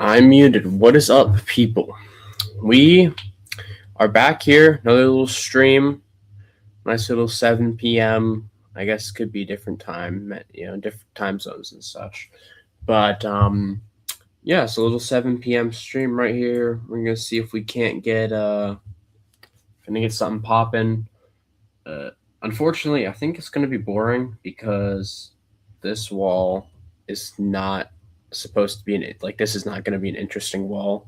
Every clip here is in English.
I'm muted. What is up, people? We are back here. Another little stream. Nice little 7 p.m. I guess it could be different time, different time zones and such. But yeah, it's a little 7 p.m. stream right here. We're gonna see if we can't get something popping. Unfortunately, I think it's gonna be boring because this wall is not supposed to be this is not going to be an interesting wall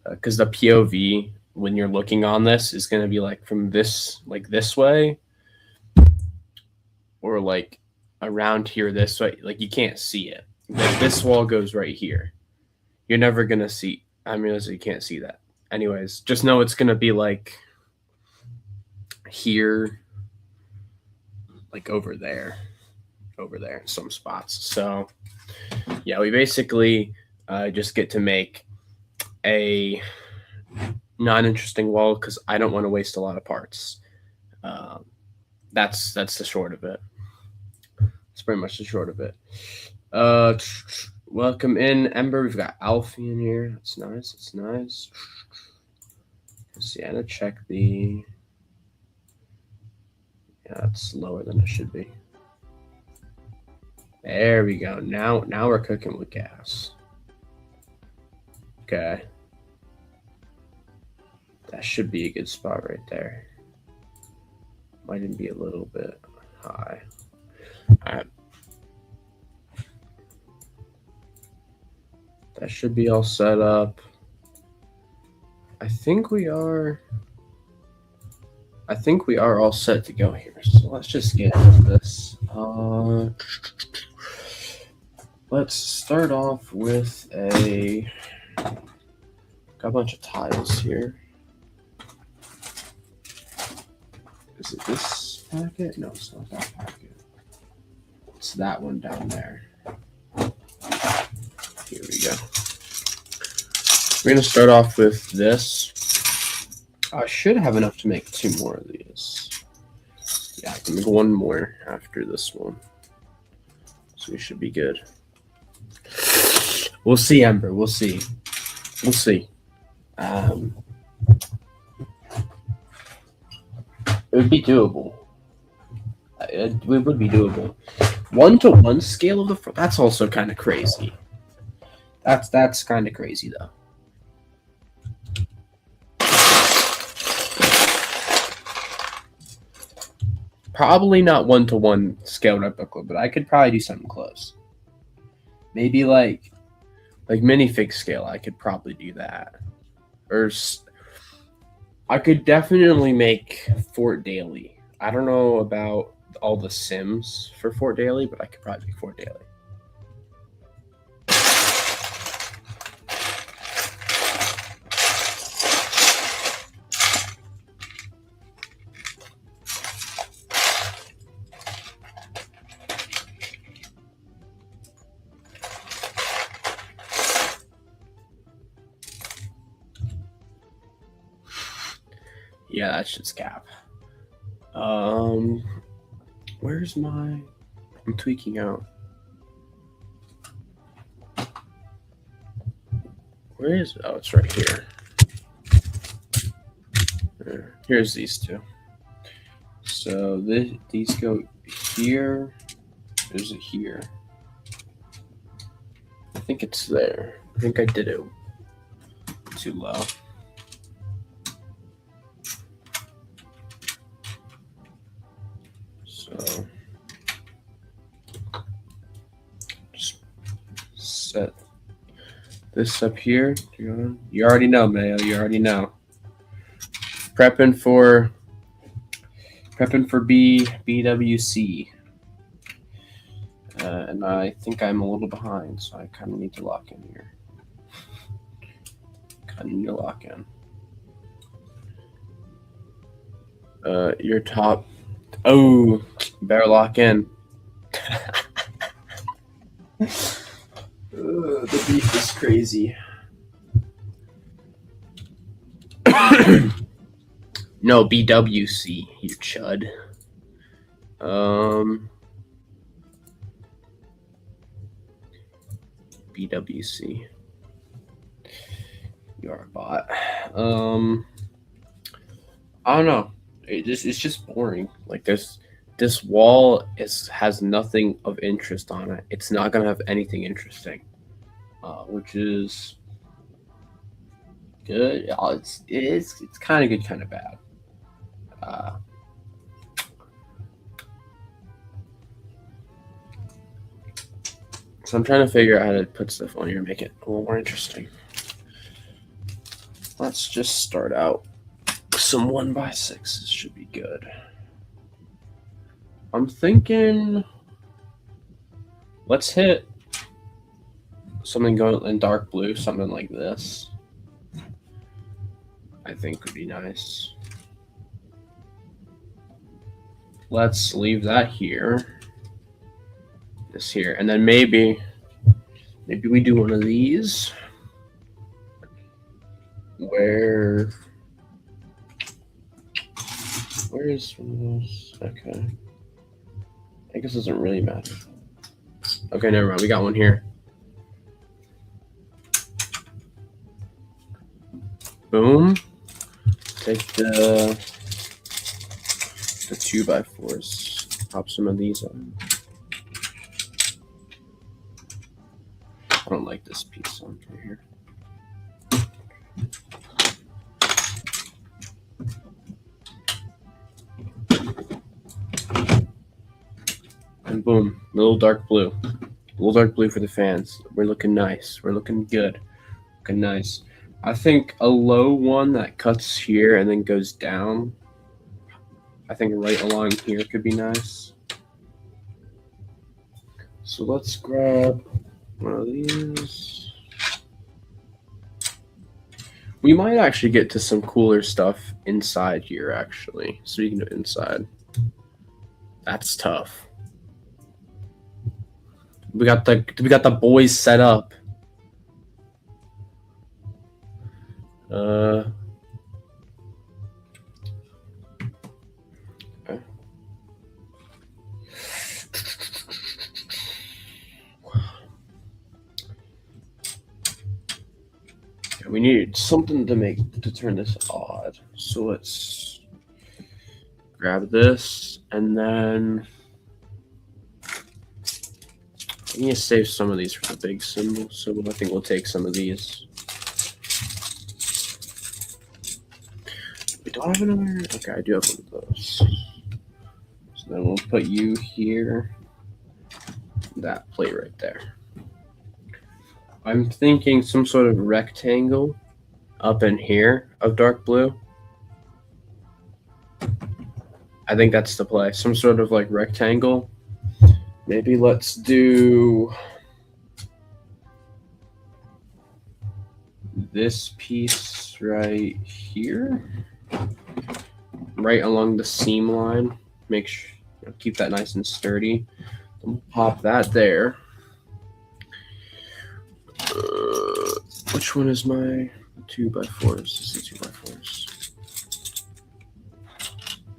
because the POV when you're looking on this is going to be like from this way or like around here this way. Like you can't see it. Like this wall goes right here. You're never going to see. I mean, you can't see that. Anyways, just know it's going to be like here, like over there, some spots. So yeah, we basically just get to make a non-interesting wall because I don't want to waste a lot of parts. That's the short of it. It's pretty much the short of it. Welcome in, Ember. We've got Alfie in here. That's nice. It's nice. Let's see. I'm gonna check the. Yeah, it's lower than it should be. There we go. Now we're cooking with gas. Okay. That should be a good spot right there. Might even be a little bit high. All right. That should be all set up. I think we are all set to go here. So let's just get into this. Let's start off with got a bunch of tiles here. Is it this packet? No, it's not that packet. It's that one down there. Here we go. We're going to start off with this. I should have enough to make 2 more of these. Yeah, I can make 1 more after this one. So we should be good. We'll see, Ember. We'll see. It would be doable. It would be doable. 1-to-1 scale of the that's also kind of crazy. That's kind of crazy though. Probably not 1-to-1 scale replica, but I could probably do something close. Maybe like minifig scale. I could probably do that. Or I could definitely make Fort Daily. I don't know about all the Sims for Fort Daily, but I could probably make Fort Daily. Yeah, that's just cap. Where's my... I'm tweaking out. Where is it? Oh, it's right here. Here's these 2. So these go here. Is it here? I think it's there. I think I did it too low. So just set this up here. You already know, Mayo. You already know. Prepping for BWC. And I think I'm a little behind, so I kind of need to lock in here. Your top. Oh, better lock in. The beef is crazy. No, BWC, you chud. BWC. You are a bot. I don't know. It's just boring. Like this wall has nothing of interest on it. It's not gonna have anything interesting, which is good. It's kind of good, kind of bad. Uh, so I'm trying to figure out how to put stuff on here and make it a little more interesting. Let's just start out with some 1x6s. Should be good. I'm thinking let's hit something going in dark blue, something like this. I think would be nice. Let's leave that here. This here, and then maybe we do one of these where is one of those? Okay, I guess it doesn't really matter. Okay, never mind. We got one here. Boom. Take the 2x4s. Pop some of these on. I don't like this piece on here. And boom, little dark blue. Little dark blue for the fans. We're looking nice. We're looking good. Looking nice. I think a low one that cuts here and then goes down. I think right along here could be nice. So let's grab one of these. We might actually get to some cooler stuff inside here, actually. Speaking of inside, that's tough. We got the boys set up. Okay. We need something to turn this odd. So let's grab this, and then I need to save some of these for the big symbol. So I think we'll take some of these. We don't have another. Okay, I do have one of those. So then we'll put you here. That plate right there. I'm thinking some sort of rectangle up in here of dark blue. I think that's the play. Some sort of like rectangle. Maybe let's do this piece right here, right along the seam line. Make sure keep that nice and sturdy. We'll pop that there. Which one is my 2x4s? This is 2x4s.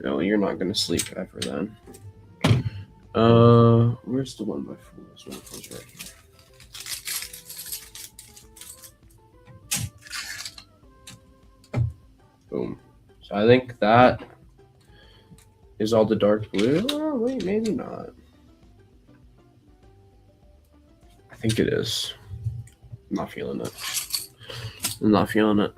No, you're not gonna sleep ever then. Where's the 1x4s? 1x4s right here. Boom. So I think that is all the dark blue. Oh, wait, maybe not. I think it is. I'm not feeling it. I'm not feeling it.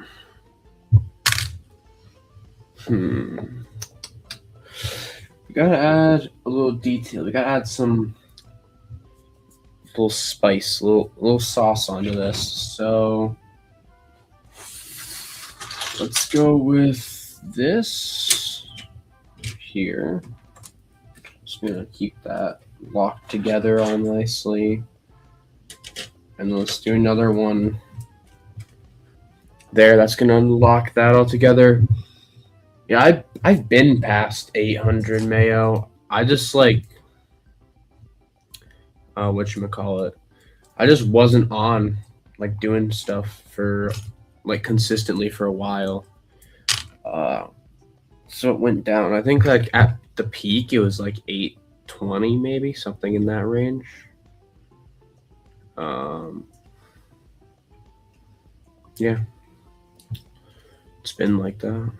We gotta add a little detail. We gotta add some little spice, little sauce onto this. So let's go with this here. Just gonna keep that locked together all nicely. And let's do another one there. That's gonna unlock that all together. Yeah, I've been past 800 mayo. I just like whatchamacallit. I just wasn't on like doing stuff for like consistently for a while. So it went down. I think like at the peak it was like 820 maybe, something in that range. Yeah. It's been like that.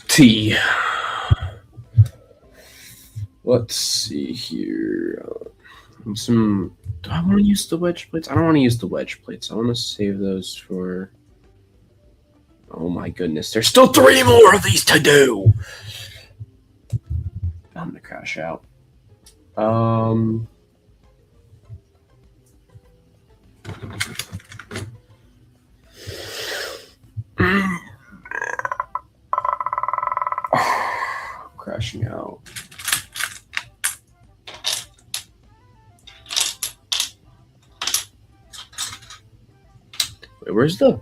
T. Let's see here. Do I want to use the wedge plates? I don't want to use the wedge plates. I want to save those for. Oh my goodness, there's still 3 more of these to do. I'm gonna crash out. Crashing out. Wait, where's that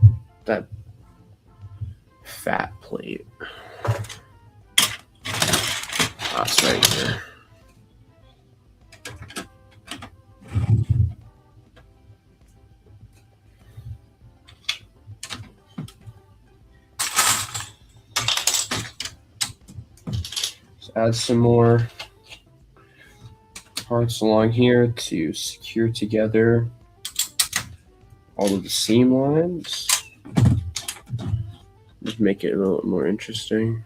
fat plate? Oh, it's right here. Let's add some more parts along here to secure together all of the seam lines. Just make it a little more interesting.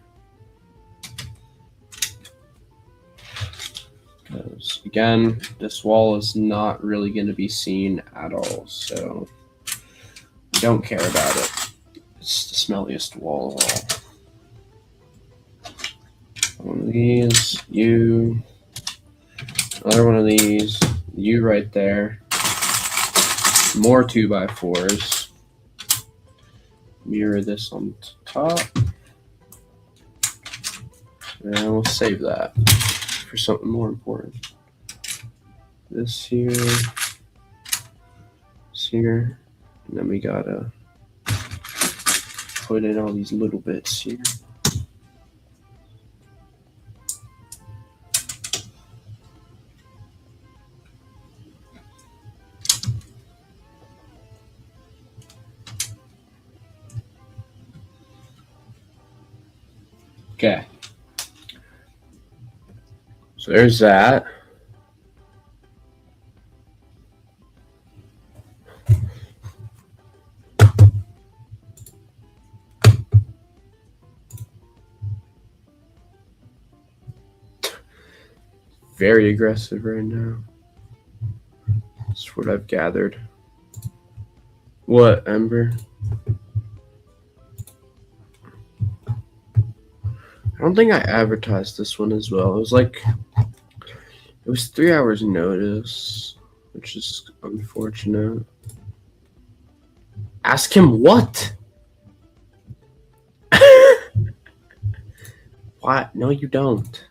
Because again, this wall is not really going to be seen at all, so we don't care about it. It's the smelliest wall of all. One of these, you, another one of these, you right there. More 2x4s. Mirror this on top. And we'll save that for something more important. This here, this here, and then we gotta put in all these little bits here. Okay. So there's that. Very aggressive right now. That's what I've gathered. What, Ember? I don't think I advertised this one as well. It was 3 hours notice, which is unfortunate. Ask him what? What? No, you don't.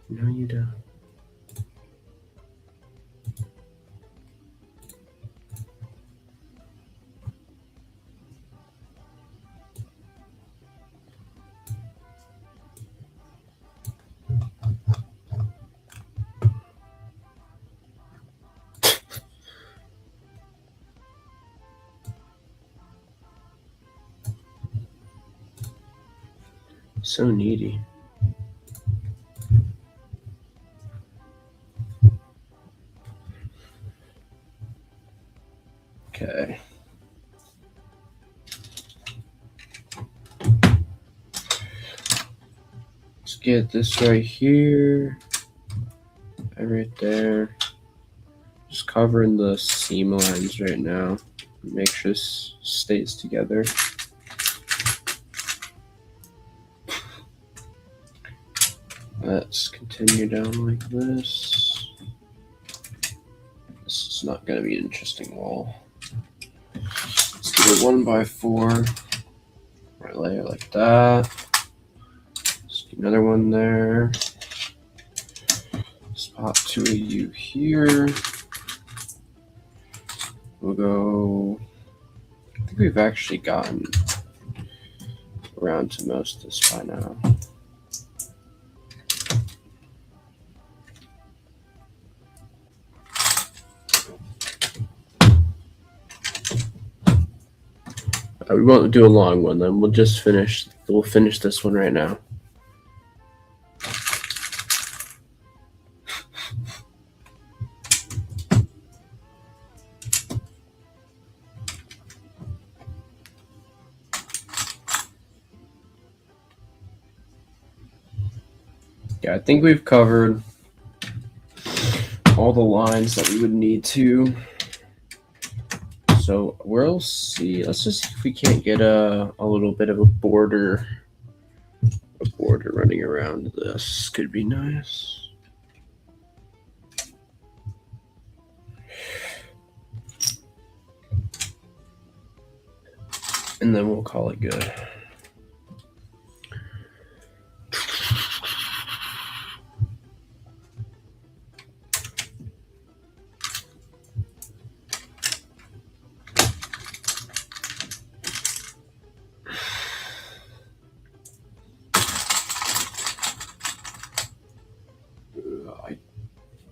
No, you don't. So needy. Okay. Let's get this right here. Right there. Just covering the seam lines right now. Make sure this stays together. Let's continue down like this. This is not going to be an interesting wall. Let's do a 1x4. Right layer like that. Let's do another one there. Spot 2 of you here. We'll go. I think we've actually gotten around to most of this by now. We won't do a long one then. We'll finish this one right now. Yeah, I think we've covered all the lines that we would need to. So we'll see. Let's just see if we can't get a little bit of a border running around this. Could be nice. And then we'll call it good.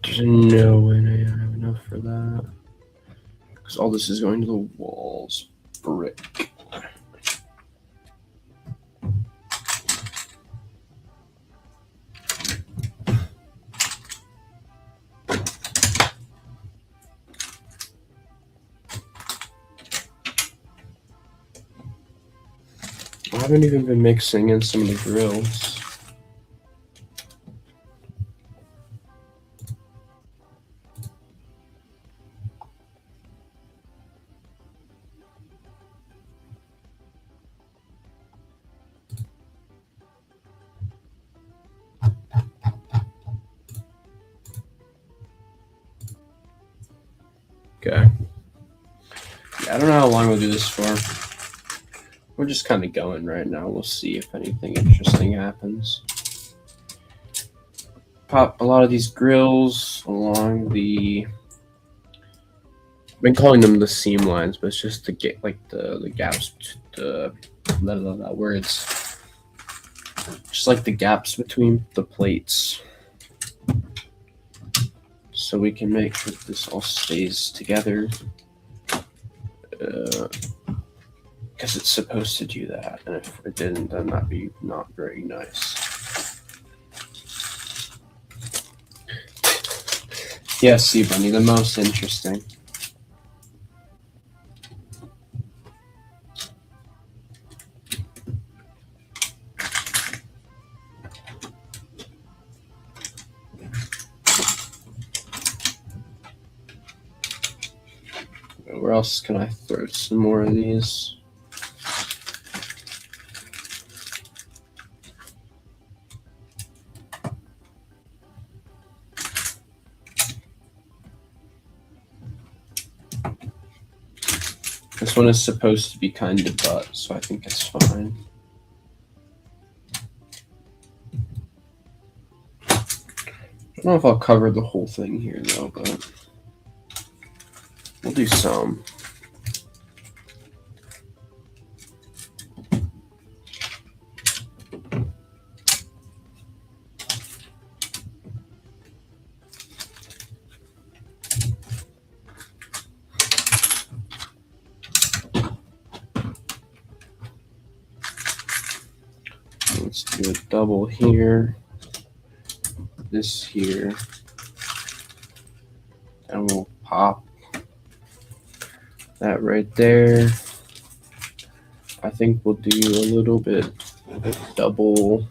There's no way I have enough for that. Because all this is going to the walls. Brick. I haven't even been mixing in some of the grills. Okay. Yeah, I don't know how long we'll do this for. We're just kind of going right now. We'll see if anything interesting happens. Pop a lot of these grills along the. I've been calling them the seam lines, but it's just the gaps, words. Just like the gaps between the plates, so we can make sure that this all stays together. Because it's supposed to do that, and if it didn't, then that'd be not very nice. Yes, Sea Bunny, the most interesting. Where else can I throw some more of these? This one is supposed to be kind of butt, so I think it's fine. I don't know if I'll cover the whole thing here though, but we'll do some. Let's do a double here, this here, and we'll pop that right there. I think we'll do a little bit of a double.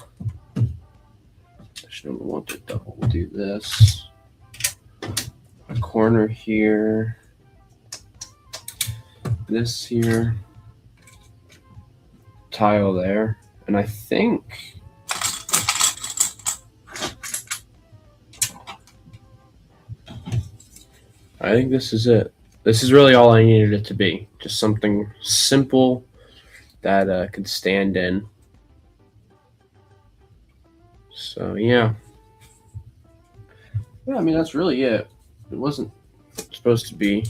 Actually, we want to double. We'll do this. A corner here. This here. Tile there. And I think this is it. This is really all I needed it to be. Just something simple that could stand in. So yeah. Yeah, I mean, that's really it. It wasn't supposed to be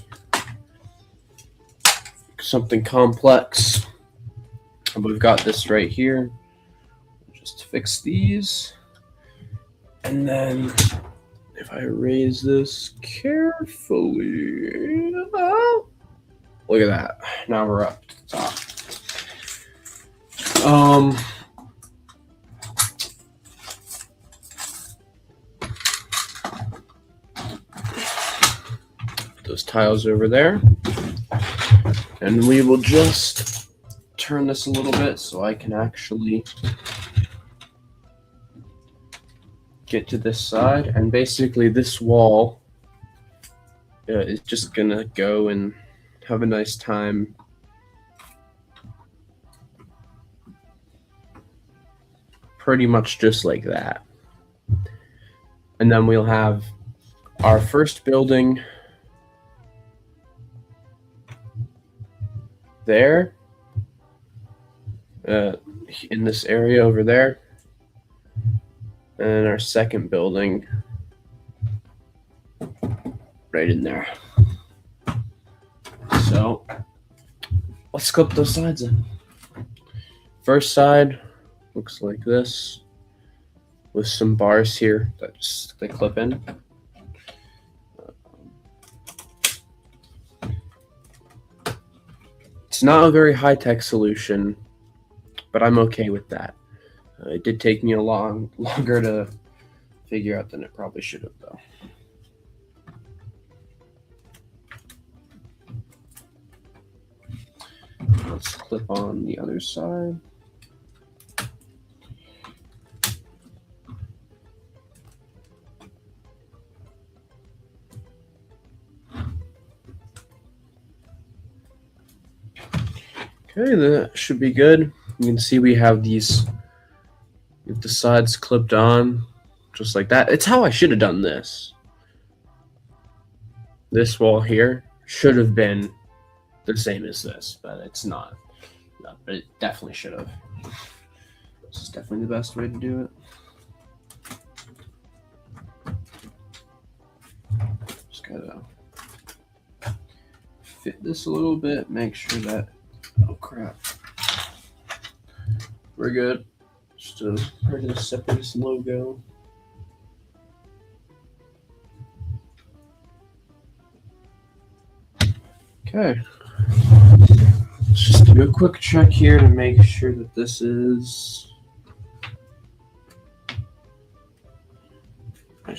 something complex. But we've got this right here. Just fix these. And then if I raise this carefully, look at that. Now we're up to the top. Those tiles over there. And we will just turn this a little bit so I can actually get to this side, and basically this wall is just gonna go and have a nice time pretty much just like that. And then we'll have our first building there, in this area over there, and our second building right in there. So let's clip those sides in. First side looks like this, with some bars here that just they clip in. It's not a very high-tech solution, but I'm okay with that. It did take me a longer to figure out than it probably should have, though. Let's clip on the other side. Okay, that should be good. You can see we have the sides clipped on just like that. It's how I should have done this. This wall here should have been the same as this, but it's not. No, but it definitely should have. This is definitely the best way to do it. Just gotta fit this a little bit, make sure that, oh crap, we're good. Just ready to separate this logo. Okay. Let's just do a quick check here to make sure that this is. I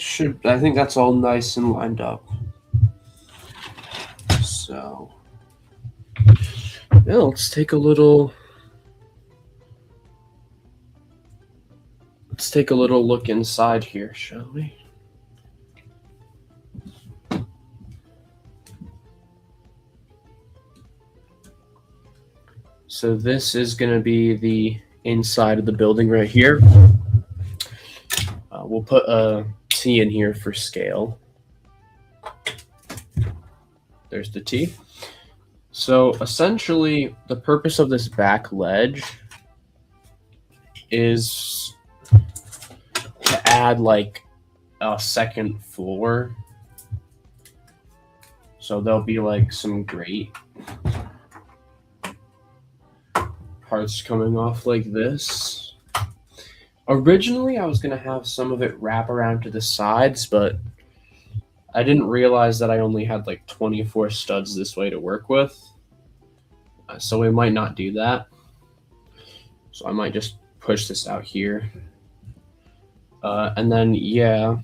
think that's all nice and lined up. So, yeah, let's take a little look inside here, shall we? So this is going to be the inside of the building right here. We'll put a T in here for scale. There's the T. So essentially, the purpose of this back ledge is to add like a second floor. So there'll be like some grate parts coming off like this. Originally, I was going to have some of it wrap around to the sides, but I didn't realize that I only had like 24 studs this way to work with. So we might not do that. So I might just push this out here. And then, yeah,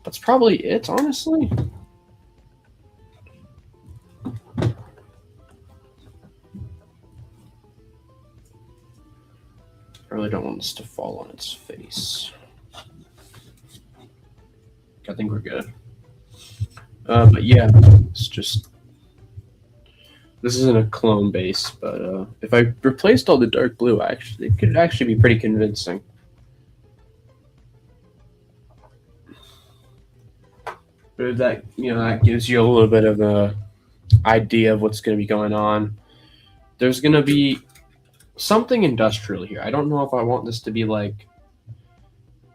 that's probably it, honestly. I really don't want this to fall on its face. I think we're good. But yeah, it's just, this isn't a clone base, but if I replaced all the dark blue, actually, it could actually be pretty convincing. But that, that gives you a little bit of a idea of what's going to be going on. There's going to be something industrial here. I don't know if I want this to be like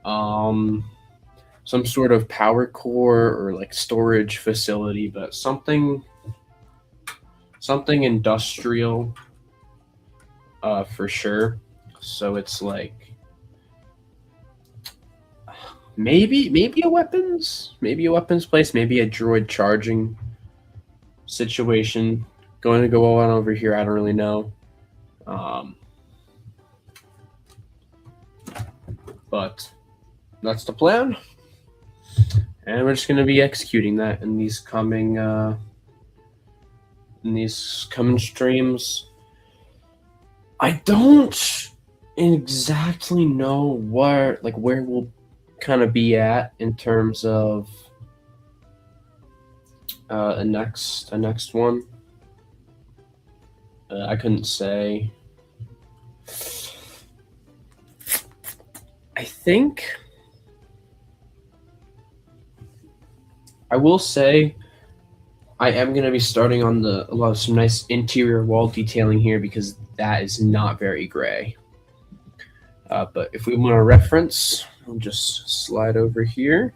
some sort of power core or like storage facility, but something industrial for sure. So it's like maybe a weapons place, maybe a droid charging situation going to go on over here. I don't really know. But that's the plan, and we're just going to be executing that in these coming streams. I don't exactly know where we'll kind of be at in terms of a next one? I couldn't say. I think I will say I am going to be starting on a lot of some nice interior wall detailing here because that is not very gray. But if we want a reference, I'll just slide over here.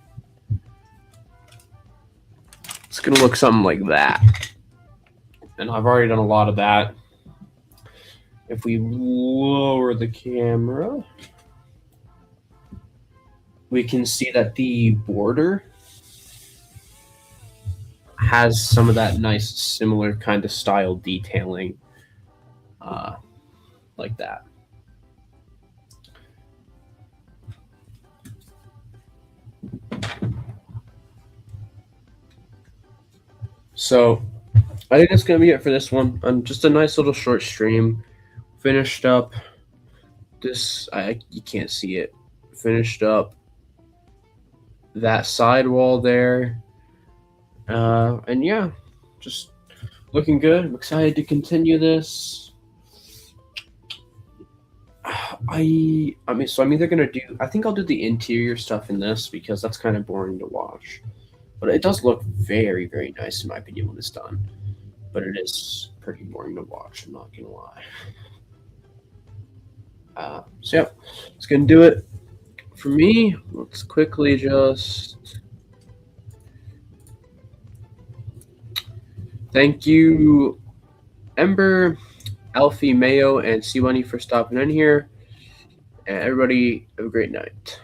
It's going to look something like that. And I've already done a lot of that. If we lower the camera, we can see that the border has some of that nice similar kind of style detailing like that. So I think that's going to be it for this one. Just a nice little short stream. Finished up this, you can't see it. Finished up that side wall there. And yeah, just looking good. I'm excited to continue this. So I'm either gonna I think I'll do the interior stuff in this because that's kind of boring to watch. But it does look very, very nice in my opinion when it's done. But it is pretty boring to watch, I'm not gonna lie. So yeah, it's gonna do it for me. Let's quickly just thank you, Ember, Alfie, Mayo, and C1E for stopping in here. And everybody, have a great night.